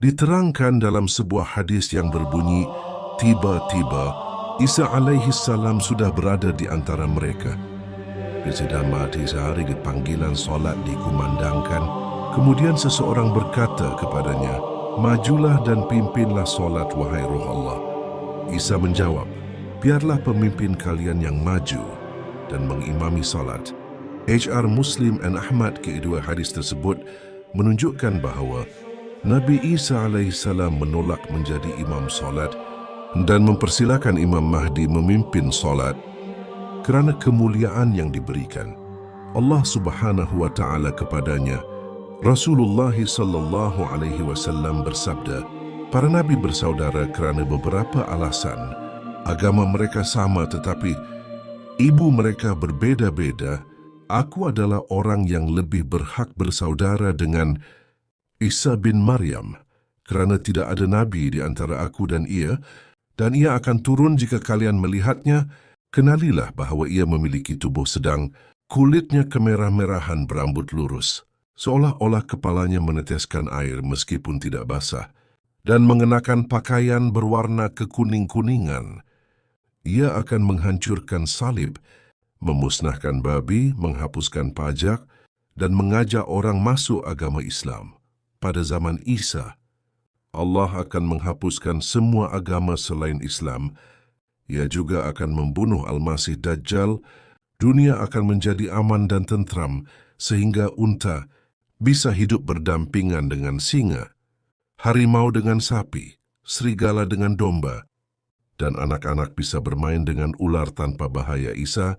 Diterangkan dalam sebuah hadis yang berbunyi, tiba-tiba Isa alaihi salam sudah berada di antara mereka. Ketika mati sehari panggilan solat dikumandangkan, kemudian seseorang berkata kepadanya, "Majulah dan pimpinlah solat wahai Roh Allah." Isa menjawab, "Biarlah pemimpin kalian yang maju dan mengimami solat." HR Muslim dan Ahmad, kedua hadis tersebut menunjukkan bahawa Nabi Isa alaihissalam menolak menjadi imam solat dan mempersilakan Imam Mahdi memimpin solat kerana kemuliaan yang diberikan Allah Subhanahu wa taala kepadanya. Rasulullah sallallahu alaihi wasallam bersabda, "Para nabi bersaudara kerana beberapa alasan. Agama mereka sama tetapi ibu mereka berbeza-beza. Aku adalah orang yang lebih berhak bersaudara dengan Isa bin Maryam kerana tidak ada nabi di antara aku dan ia akan turun jika kalian melihatnya. Kenalilah bahawa ia memiliki tubuh sedang, kulitnya kemerah-merahan berambut lurus, seolah-olah kepalanya meneteskan air meskipun tidak basah, dan mengenakan pakaian berwarna kekuning-kuningan. Ia akan menghancurkan salib, memusnahkan babi, menghapuskan pajak, dan mengajak orang masuk agama Islam. Pada zaman Isa, Allah akan menghapuskan semua agama selain Islam. Ia juga akan membunuh Al-Masih Dajjal. Dunia akan menjadi aman dan tentram sehingga unta bisa hidup berdampingan dengan singa, harimau dengan sapi, serigala dengan domba, dan anak-anak bisa bermain dengan ular tanpa bahaya. Isa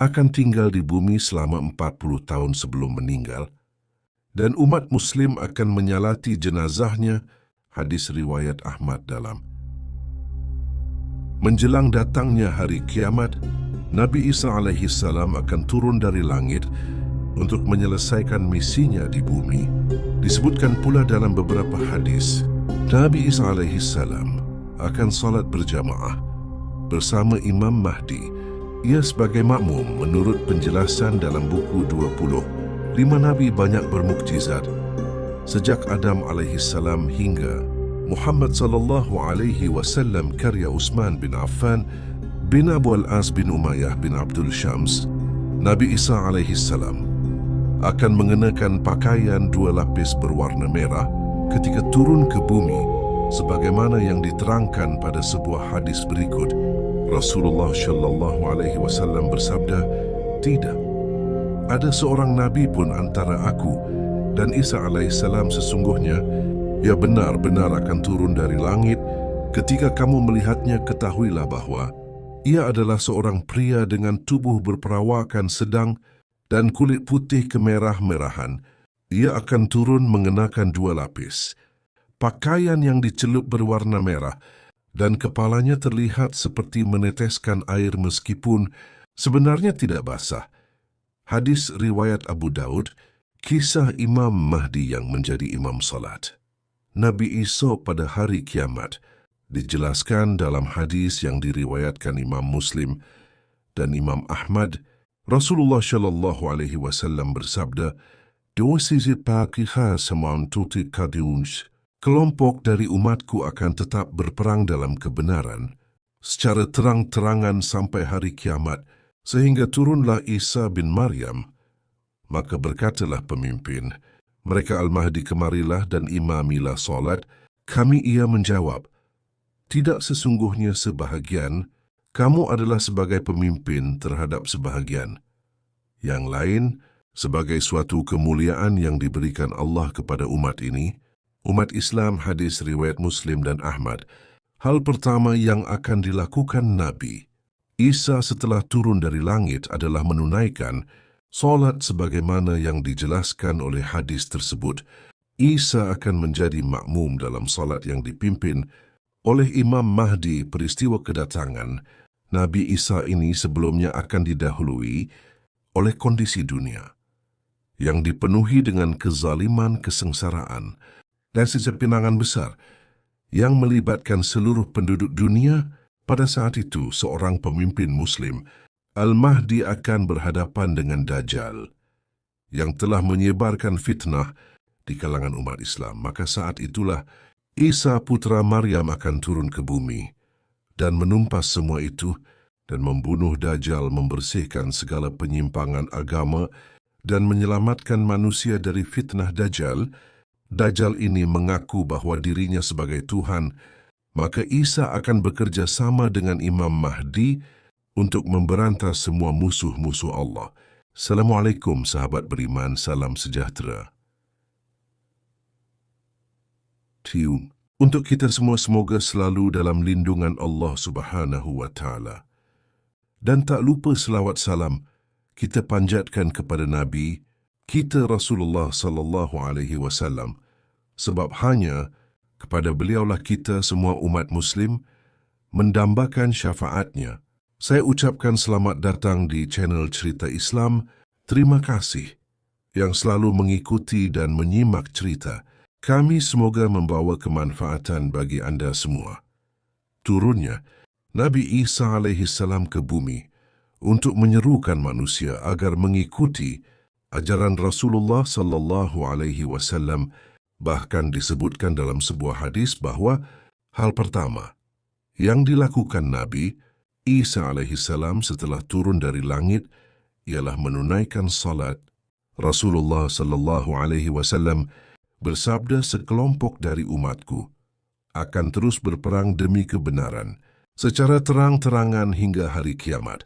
akan tinggal di bumi selama 40 tahun sebelum meninggal, dan umat Muslim akan menyalati jenazahnya. Hadis riwayat Ahmad dalam. Menjelang datangnya hari kiamat, Nabi Isa alaihi salam akan turun dari langit untuk menyelesaikan misinya di bumi. Disebutkan pula dalam beberapa hadis, Nabi Isa alaihi salam akan salat berjamaah bersama Imam Mahdi. Ia sebagai makmum menurut penjelasan dalam buku 20. 5 nabi banyak bermukjizat sejak Adam alaihi salam hingga Muhammad sallallahu alaihi wasallam, karya Utsman bin Affan bin Abu al-As bin Umayyah bin Abdul Syams. Nabi Isa alaihi salam akan mengenakan pakaian 2 lapis berwarna merah ketika turun ke bumi sebagaimana yang diterangkan pada sebuah hadis berikut. Rasulullah sallallahu alaihi wasallam bersabda, "Tidak ada seorang nabi pun antara aku dan Isa alaihissalam, sesungguhnya ia benar-benar akan turun dari langit. Ketika kamu melihatnya, ketahuilah bahawa ia adalah seorang pria dengan tubuh berperawakan sedang dan kulit putih kemerah-merahan. Ia akan turun mengenakan 2 lapis, pakaian yang dicelup berwarna merah, dan kepalanya terlihat seperti meneteskan air meskipun sebenarnya tidak basah." Hadis riwayat Abu Daud, kisah Imam Mahdi yang menjadi imam salat. Nabi Isa pada hari kiamat dijelaskan dalam hadis yang diriwayatkan Imam Muslim dan Imam Ahmad. Rasulullah sallallahu alaihi wasallam bersabda, "Dosis pakihah samaan tuti kadiuns." Kelompok dari umatku akan tetap berperang dalam kebenaran secara terang-terangan sampai hari kiamat, sehingga turunlah Isa bin Maryam. Maka berkatalah pemimpin mereka, Al-Mahdi, kemarilah dan imamilah solat kami. Ia menjawab, "Tidak, sesungguhnya sebahagian kamu adalah sebagai pemimpin terhadap sebahagian yang lain sebagai suatu kemuliaan yang diberikan Allah kepada umat ini." Umat Islam, hadis riwayat Muslim dan Ahmad. Hal pertama yang akan dilakukan Nabi Isa setelah turun dari langit adalah menunaikan solat sebagaimana yang dijelaskan oleh hadis tersebut. Isa akan menjadi makmum dalam solat yang dipimpin oleh Imam Mahdi. Peristiwa kedatangan Nabi Isa ini sebelumnya akan didahului oleh kondisi dunia yang dipenuhi dengan kezaliman, kesengsaraan, dan secepinangan besar yang melibatkan seluruh penduduk dunia. Pada saat itu, seorang pemimpin Muslim, Al-Mahdi, akan berhadapan dengan Dajjal yang telah menyebarkan fitnah di kalangan umat Islam. Maka saat itulah Isa putra Maryam akan turun ke bumi dan menumpas semua itu dan membunuh Dajjal, membersihkan segala penyimpangan agama dan menyelamatkan manusia dari fitnah Dajjal. Dajjal ini mengaku bahawa dirinya sebagai Tuhan, maka Isa akan bekerja sama dengan Imam Mahdi untuk memberantas semua musuh-musuh Allah. Assalamualaikum sahabat beriman, salam sejahtera. Untuk kita semua, semoga selalu dalam lindungan Allah Subhanahu wa Ta'ala. Dan tak lupa selawat salam kita panjatkan kepada Nabi kita Rasulullah sallallahu alaihi wasallam, sebab hanya kepada beliaulah kita semua umat muslim mendambakan syafaatnya. Saya ucapkan selamat datang di channel Cerita Islam. Terima kasih yang selalu mengikuti dan menyimak cerita kami, semoga membawa kemanfaatan bagi anda semua. Turunnya Nabi Isa alaihi salam ke bumi untuk menyerukan manusia agar mengikuti ajaran Rasulullah sallallahu alaihi wasallam. Bahkan disebutkan dalam sebuah hadis bahawa hal pertama yang dilakukan Nabi Isa alaihi salam setelah turun dari langit ialah menunaikan salat. Rasulullah sallallahu alaihi wasallam bersabda, sekelompok dari umatku akan terus berperang demi kebenaran secara terang-terangan hingga hari kiamat.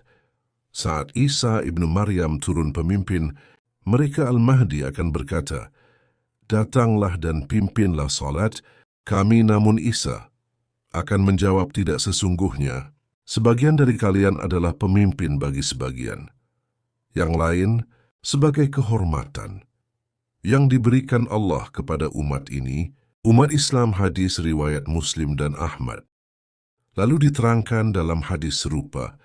Saat Isa ibnu Maryam turun pemimpin, mereka Al-Mahdi akan berkata, datanglah dan pimpinlah salat kami. Namun Isa akan menjawab, tidak, sesungguhnya sebagian dari kalian adalah pemimpin bagi sebagian, yang lain sebagai kehormatan yang diberikan Allah kepada umat ini, umat Islam. Hadis riwayat Muslim dan Ahmad. Lalu diterangkan dalam hadis serupa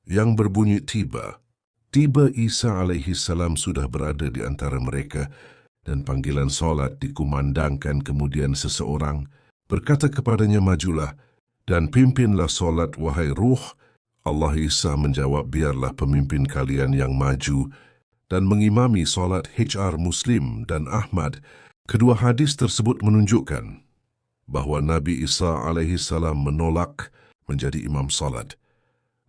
yang berbunyi, tiba Isa alaihi salam sudah berada di antara mereka dan panggilan solat dikumandangkan. Kemudian seseorang berkata kepadanya, majulah dan pimpinlah solat wahai ruh Allah. Isa menjawab, biarlah pemimpin kalian yang maju dan mengimami solat. HR Muslim dan Ahmad. Kedua hadis tersebut menunjukkan bahawa Nabi Isa alaihi salam menolak menjadi imam solat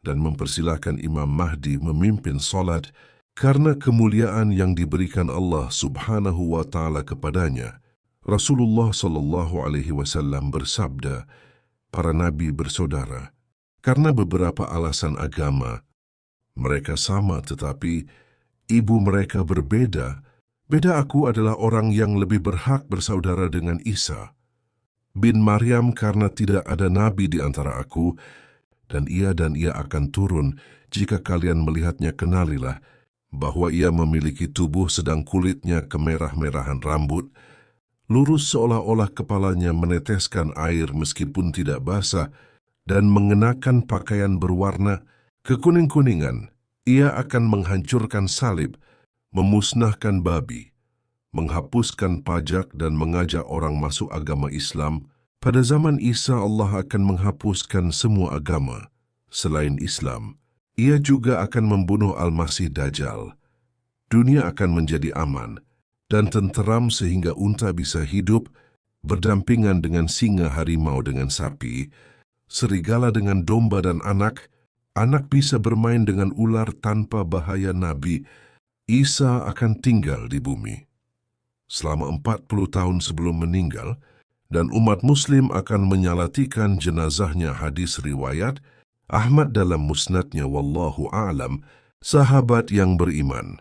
dan mempersilahkan Imam Mahdi memimpin solat karena kemuliaan yang diberikan Allah Subhanahu wa Ta'ala kepadanya. Rasulullah sallallahu alaihi wasallam bersabda, para nabi bersaudara karena beberapa alasan agama. Mereka sama tetapi ibu mereka berbeda. Beda, aku adalah orang yang lebih berhak bersaudara dengan Isa bin Maryam karena tidak ada nabi di antara aku, dan ia akan turun. Jika kalian melihatnya, kenalilah bahwa ia memiliki tubuh sedang kulitnya kemerah-merahan, rambut lurus seolah-olah kepalanya meneteskan air meskipun tidak basah, dan mengenakan pakaian berwarna kekuning-kuningan. Ia akan menghancurkan salib, memusnahkan babi, menghapuskan pajak dan mengajak orang masuk agama Islam. Pada zaman Isa, Allah akan menghapuskan semua agama selain Islam. Ia juga akan membunuh Al-Masih Dajjal. Dunia akan menjadi aman dan tenteram sehingga unta bisa hidup berdampingan dengan singa, harimau dengan sapi, serigala dengan domba dan anak bisa bermain dengan ular tanpa bahaya. Nabi Isa akan tinggal di bumi selama 40 tahun sebelum meninggal, dan umat muslim akan menyalatikan jenazahnya. Hadis riwayat Ahmad dalam musnadnya. Wallahu a'lam. Sahabat yang beriman,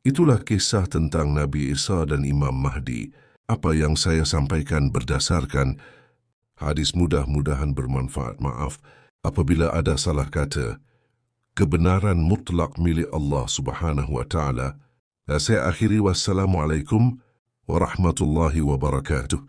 itulah kisah tentang Nabi Isa dan Imam Mahdi. Apa yang saya sampaikan berdasarkan hadis, mudah-mudahan bermanfaat. Maaf apabila ada salah kata. Kebenaran mutlak milik Allah Subhanahu wa Ta'ala. Saya akhiri, wassalamualaikum warahmatullahi wabarakatuh.